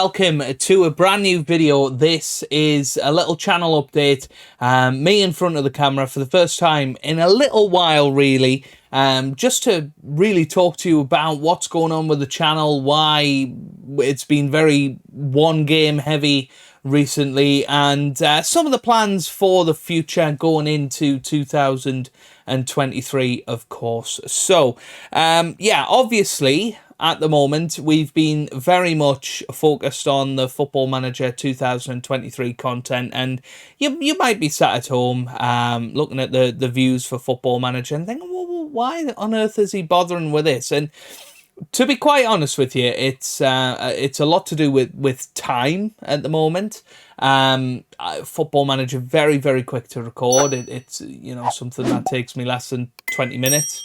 Welcome to a brand new video. This is a little channel update. Me in front of the camera for the first time in a little while, really. Just to really talk to you about what's going on with the channel, why it's been very one game heavy recently, and some of the plans for the future going into 2023, of course. So, yeah, obviously, at the moment, we've been very much focused on the Football Manager 2023 content, and you might be sat at home looking at the views for Football Manager and thinking, well, why on earth is he bothering with this? And to be quite honest with you, it's a lot to do with time at the moment. Football Manager very, very quick to record. It's something that takes me less than 20 minutes,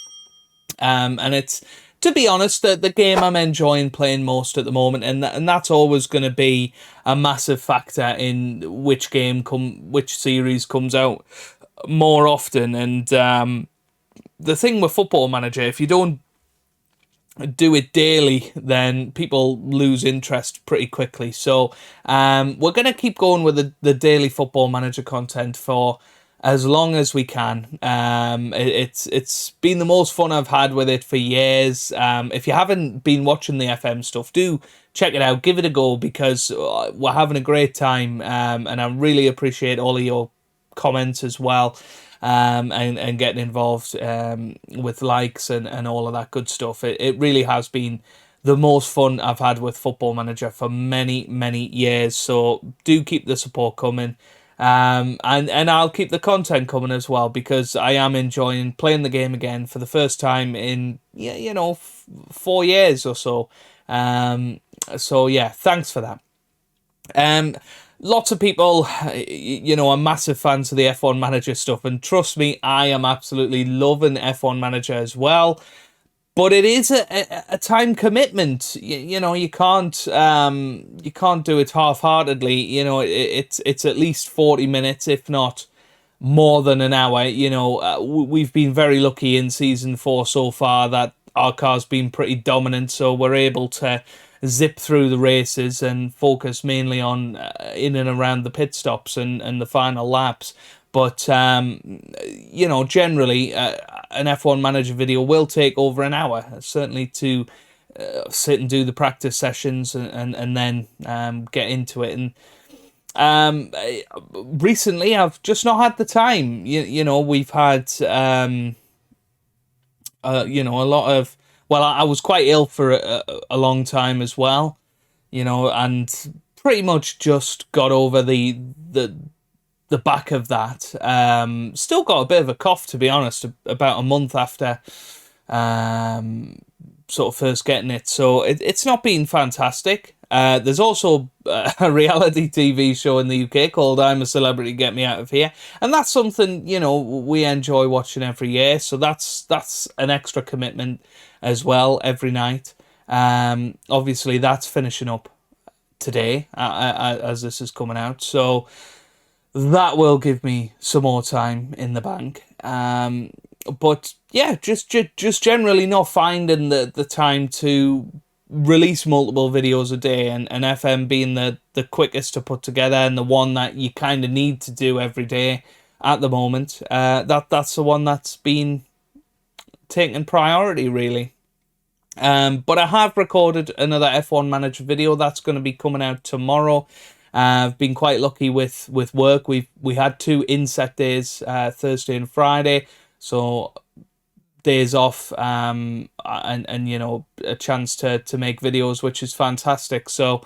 and it's, to be honest, the game I'm enjoying playing most at the moment, and that's always going to be a massive factor in which series comes out more often. And the thing with Football Manager, if you don't do it daily, then people lose interest pretty quickly. So we're going to keep going with the daily Football Manager content for as long as we can. It's been the most fun I've had with it for years. If you haven't been watching the FM stuff, do check it out, give it a go, because we're having a great time, and I really appreciate all of your comments as well, and getting involved with likes and all of that good stuff. It really has been the most fun I've had with Football Manager for many, many years. So do keep the support coming. And I'll keep the content coming as well, because I am enjoying playing the game again for the first time in 4 years or so. So yeah, thanks for that. Lots of people, are massive fans of the F1 Manager stuff, and trust me, I am absolutely loving F1 Manager as well. But it is a time commitment. You can't do it half-heartedly. It's at least 40 minutes, if not more than an hour. We've been very lucky in season 4 so far that our car's been pretty dominant, so we're able to zip through the races and focus mainly on in and around the pit stops and the final laps. But, generally, an F1 Manager video will take over an hour, certainly to sit and do the practice sessions and then get into it. And recently, I've just not had the time. We've had, a lot of... Well, I was quite ill for a long time as well, and pretty much just got over the back of that. Still got a bit of a cough, to be honest, about a month after sort of first getting it. So it's not been fantastic. There's also a reality TV show in the UK called I'm a Celebrity, Get Me Out of Here. And that's something, we enjoy watching every year. So that's an extra commitment as well every night. Obviously, that's finishing up today as this is coming out. So that will give me some more time in the bank. But yeah, just generally not finding the time to release multiple videos a day, and FM being the quickest to put together and the one that you kind of need to do every day at the moment. That's the one that's been taking priority, really. But I have recorded another F1 Manager video that's going to be coming out tomorrow. I've been quite lucky with work. We had 2 inset days, Thursday and Friday, so days off, and a chance to make videos, which is fantastic. So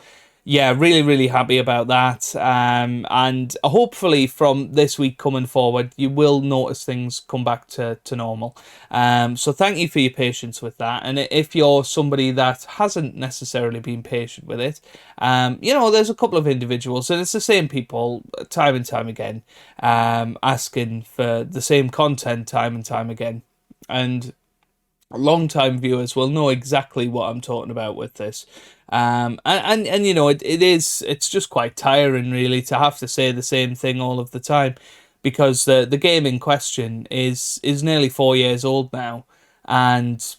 yeah, really, really happy about that. And hopefully from this week coming forward, you will notice things come back to normal. So thank you for your patience with that. And if you're somebody that hasn't necessarily been patient with it, there's a couple of individuals, and it's the same people time and time again, asking for the same content time and time again. And long-time viewers will know exactly what I'm talking about with this. It's just quite tiring, really, to have to say the same thing all of the time, because the game in question is nearly 4 years old now, and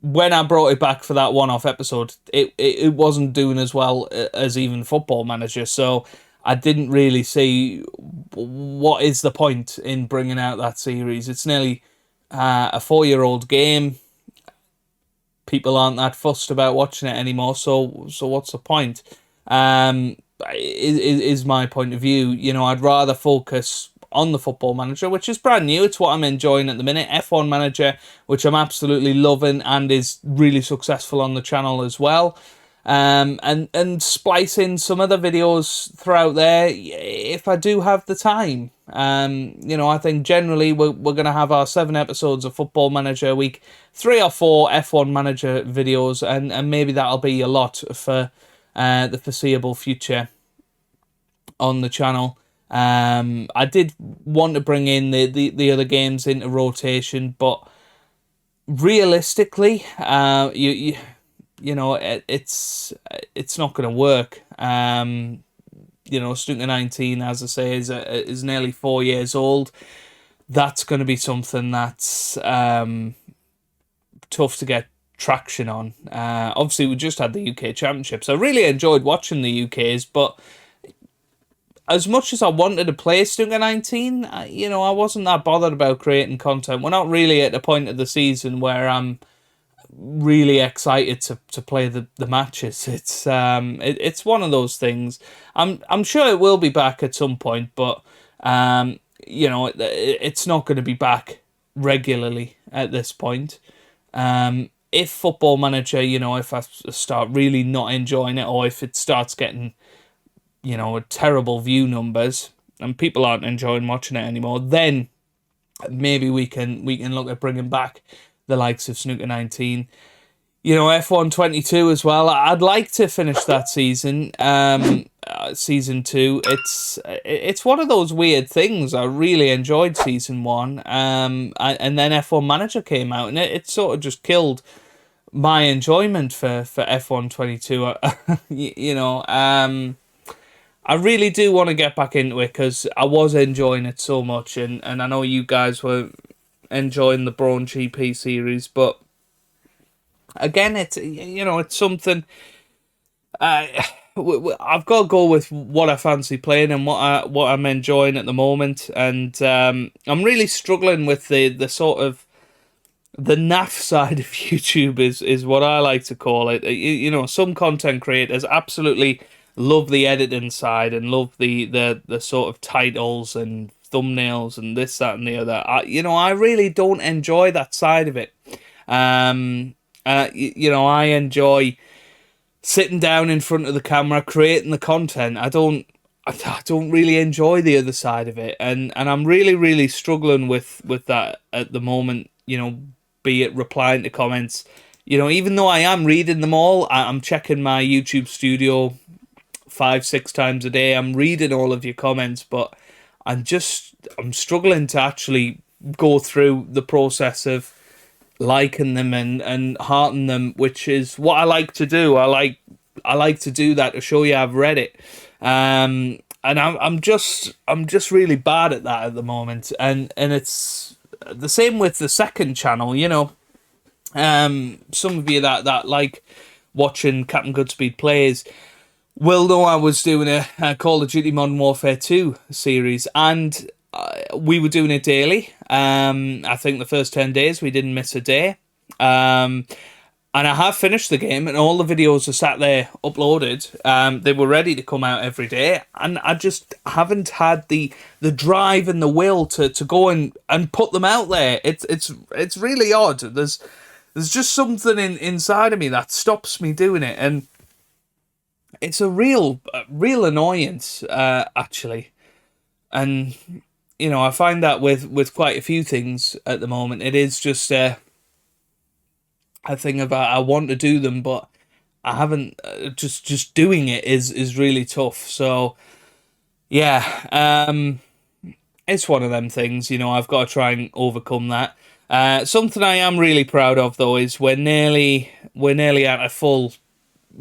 when I brought it back for that one-off episode, it wasn't doing as well as even Football Manager. So I didn't really see what is the point in bringing out that series. It's nearly a 4-year-old game. People aren't that fussed about watching it anymore. So what's the point? Is my point of view. You know, I'd rather focus on the Football Manager, which is brand new. It's what I'm enjoying at the minute. F1 Manager, which I'm absolutely loving and is really successful on the channel as well. And splice in some other videos throughout there if I do have the time. You know, I think generally we're going to have our 7 episodes of Football Manager a week, 3 or 4 F1 Manager videos, and maybe that'll be a lot for the foreseeable future on the channel. I did want to bring in the other games into rotation, but realistically, you know, it's not going to work. You know, Snooker 19, as I say, is nearly 4 years old. That's going to be something that's tough to get traction on. Obviously, we just had the UK Championships. I really enjoyed watching the UKs, but as much as I wanted to play Snooker 19, you know, I wasn't that bothered about creating content. We're not really at the point of the season where I'm really excited to play the matches. It's one of those things. I'm sure it will be back at some point, but you know, it's not going to be back regularly at this point. If Football Manager, you know, if I start really not enjoying it, or if it starts getting, you know, terrible view numbers and people aren't enjoying watching it anymore, then maybe we can look at bringing back the likes of Snooker 19. You know, F1 22 as well. I'd like to finish that season, season 2. It's one of those weird things. I really enjoyed season 1, and then F1 Manager came out, and it sort of just killed my enjoyment for F1 22. You know, I really do want to get back into it because I was enjoying it so much, and I know you guys were enjoying the Braun GP series, but again, it's, you know, it's something. I've got to go with what I fancy playing and what I'm enjoying at the moment, and I'm really struggling with the sort of the naff side of YouTube is what I like to call it. You know, some content creators absolutely love the editing side and love the sort of titles and thumbnails and this, that, and the other. You know, I really don't enjoy that side of it. You know, I enjoy sitting down in front of the camera, creating the content. I don't really enjoy the other side of it, and I'm really struggling with that at the moment. You know, be it replying to comments. You know, even though I am reading them all, I'm checking my YouTube studio 5-6 times a day. I'm reading all of your comments, but I'm struggling to actually go through the process of liking them and hearting them, which is what I like to do. I like to do that to show you I've read it. And I'm just really bad at that at the moment. And it's the same with the second channel, you know. Some of you that like watching Captain Goodspeed plays will know I was doing a Call of Duty Modern Warfare 2 series, and we were doing it daily. I think the first 10 days we didn't miss a day. And I have finished the game, and all the videos are sat there uploaded. They were ready to come out every day, and I just haven't had the drive and the will to go and put them out there. It's really odd. There's just something inside of me that stops me doing it, and it's a real annoyance, actually. And you know, I find that with quite a few things at the moment, it is just a thing about I want to do them, but I haven't. Just doing it is really tough. So yeah, it's one of them things. You know, I've got to try and overcome that. Something I am really proud of, though, is we're nearly at a full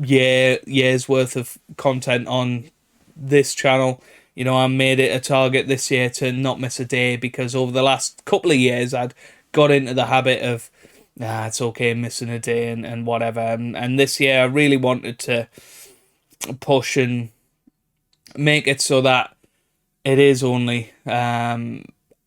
year's worth of content on this channel. You know, I made it a target this year to not miss a day, because over the last couple of years I'd got into the habit of it's okay missing a day and whatever. And this year I really wanted to push and make it so that it is only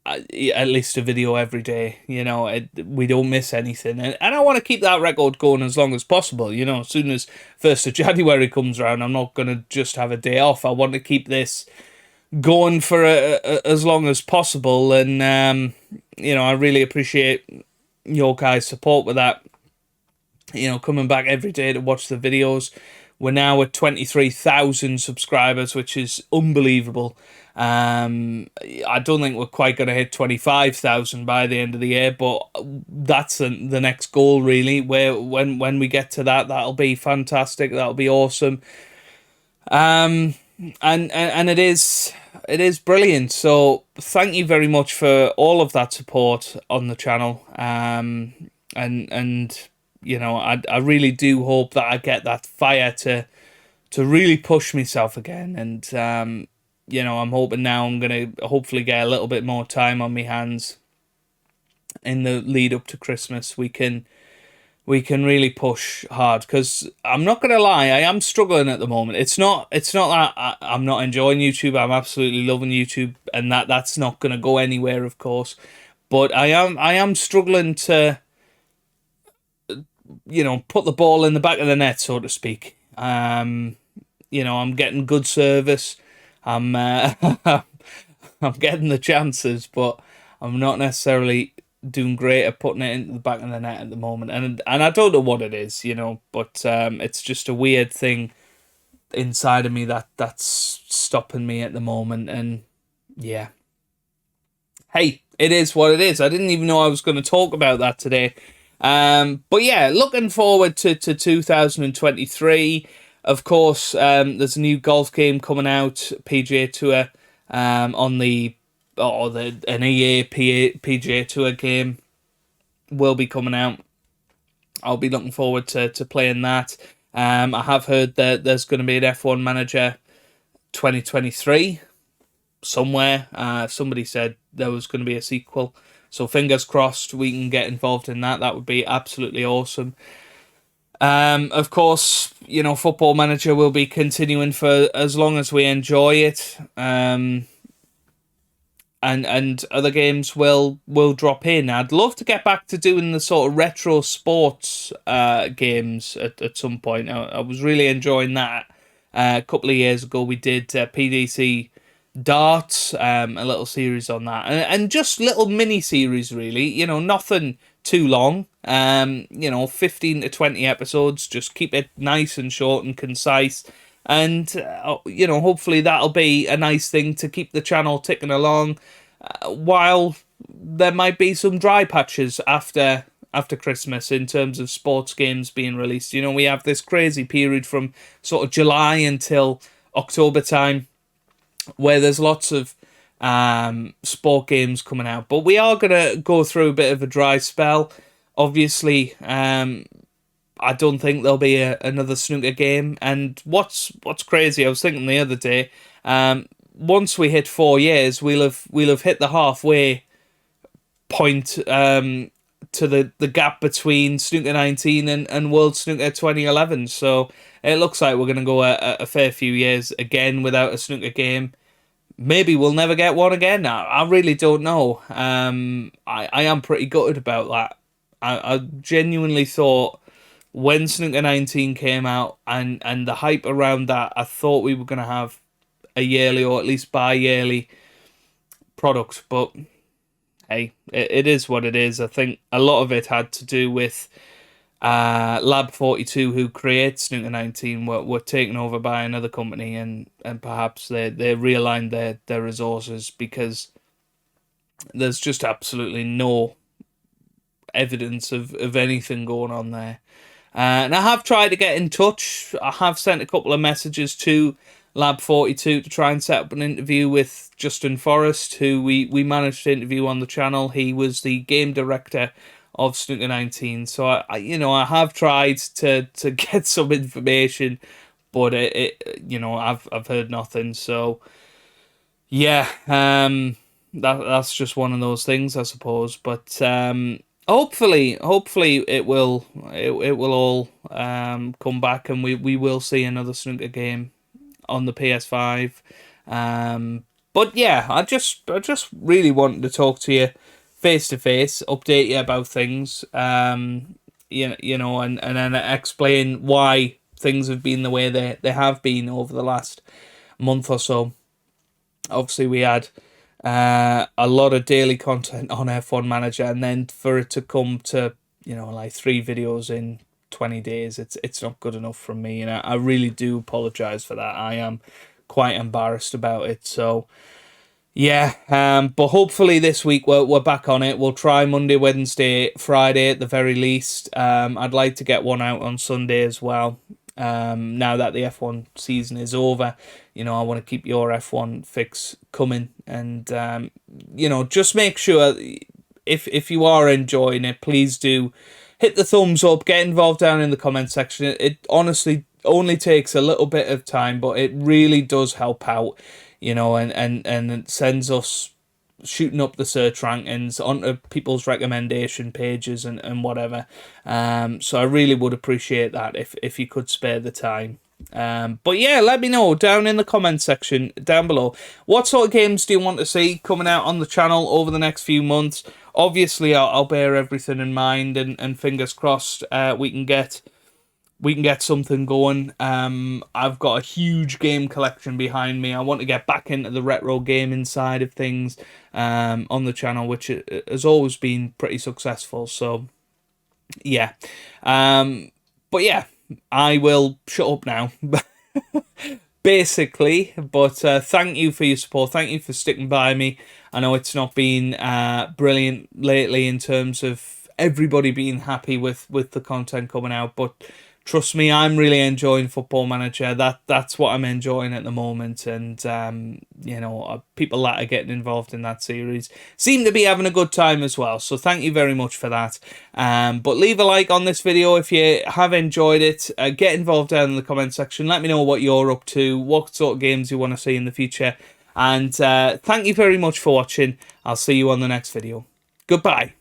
at least a video every day. We don't miss anything, and I want to keep that record going as long as possible. As soon as 1st of January comes around, I'm not gonna just have a day off. I want to keep this going for as long as possible, and I really appreciate your guys' support with that. Coming back every day to watch the videos. We're now at 23,000 subscribers, which is unbelievable. I don't think we're quite going to hit 25,000 by the end of the year, but that's the next goal, really. When we get to that, that'll be fantastic. That'll be awesome. And it is brilliant. So thank you very much for all of that support on the channel. And I really do hope that I get that fire to really push myself again. And I'm hoping now I'm gonna hopefully get a little bit more time on my hands in the lead up to Christmas. We can really push hard, because I'm not gonna lie, I am struggling at the moment. It's not that I'm not enjoying YouTube. I'm absolutely loving YouTube, and that's not gonna go anywhere, of course. But I am struggling to put the ball in the back of the net, so to speak. I'm getting good service. I'm I'm getting the chances, but I'm not necessarily doing great at putting it into the back of the net at the moment. And I don't know what it is, but it's just a weird thing inside of me that's stopping me at the moment. And yeah. Hey, it is what it is. I didn't even know I was going to talk about that today. But yeah, looking forward to 2023. Of course, there's a new golf game coming out, PGA Tour, on an EA PGA Tour game will be coming out. I'll be looking forward to playing that. I have heard that there's going to be an F1 Manager 2023 somewhere. Somebody said there was going to be a sequel. So fingers crossed we can get involved in that. That would be absolutely awesome. Of course, Football Manager will be continuing for as long as we enjoy it. And other games will drop in. I'd love to get back to doing the sort of retro sports games at some point. I was really enjoying that. A couple of years ago we did PDC Darts, a little series on that, and just little mini series, really. Nothing too long. 15 to 20 episodes. Just keep it nice and short and concise, and hopefully that'll be a nice thing to keep the channel ticking along, while there might be some dry patches after Christmas in terms of sports games being released. We have this crazy period from sort of July until October time, where there's lots of sport games coming out. But we are going to go through a bit of a dry spell. Obviously, I don't think there'll be another snooker game. And what's crazy, I was thinking the other day, once we hit 4 years, we'll have hit the halfway point to the gap between Snooker 19 and World Snooker 2011. So it looks like we're going to go a fair few years again without a snooker game. Maybe we'll never get one again. I really don't know. I am pretty gutted about that. I genuinely thought when Snooker 19 came out and the hype around that, I thought we were going to have a yearly or at least bi-yearly product. But hey, it is what it is. I think a lot of it had to do with Lab 42, who creates Snooker 19, were taken over by another company, and perhaps they realigned their resources, because there's just absolutely no evidence of anything going on there. And I have tried to get in touch. I have sent a couple of messages to Lab 42 to try and set up an interview with Justin Forrest, who we managed to interview on the channel. He was the game director of Snooker 19. So I have tried to get some information, but I've heard nothing. So yeah, that's just one of those things, I suppose. But hopefully it will all come back, and we will see another snooker game on the PS5. But yeah, I just really wanted to talk to you face to face, update you about things, and then explain why things have been the way they have been over the last month or so. Obviously, we had a lot of daily content on F1 Manager, and then for it to come to like 3 videos in 20 days, it's not good enough from me, and I really do apologize for that. I am quite embarrassed about it. So yeah, but hopefully this week we're back on it. We'll try Monday, Wednesday, Friday at the very least. I'd like to get one out on Sunday as well. Now that the F1 season is over, I want to keep your F1 fix coming, and just make sure if you are enjoying it, please do hit the thumbs up, get involved down in the comment section. It honestly only takes a little bit of time, but it really does help out, and it sends us shooting up the search rankings onto people's recommendation pages and whatever. So I really would appreciate that if you could spare the time. But yeah, let me know down in the comment section down below, what sort of games do you want to see coming out on the channel over the next few months. Obviously, I'll bear everything in mind, and fingers crossed we can get something going. I've got a huge game collection behind me. I want to get back into the retro gaming side of things on the channel, which has always been pretty successful. So yeah, but yeah, I will shut up now. Basically, but thank you for your support. Thank you for sticking by me. I know it's not been brilliant lately in terms of everybody being happy with the content coming out, but trust me, I'm really enjoying Football Manager. That's what I'm enjoying at the moment, and people that are getting involved in that series seem to be having a good time as well. So thank you very much for that. But leave a like on this video if you have enjoyed it. Get involved down in the comment section. Let me know what you're up to, what sort of games you want to see in the future, and thank you very much for watching. I'll see you on the next video. Goodbye.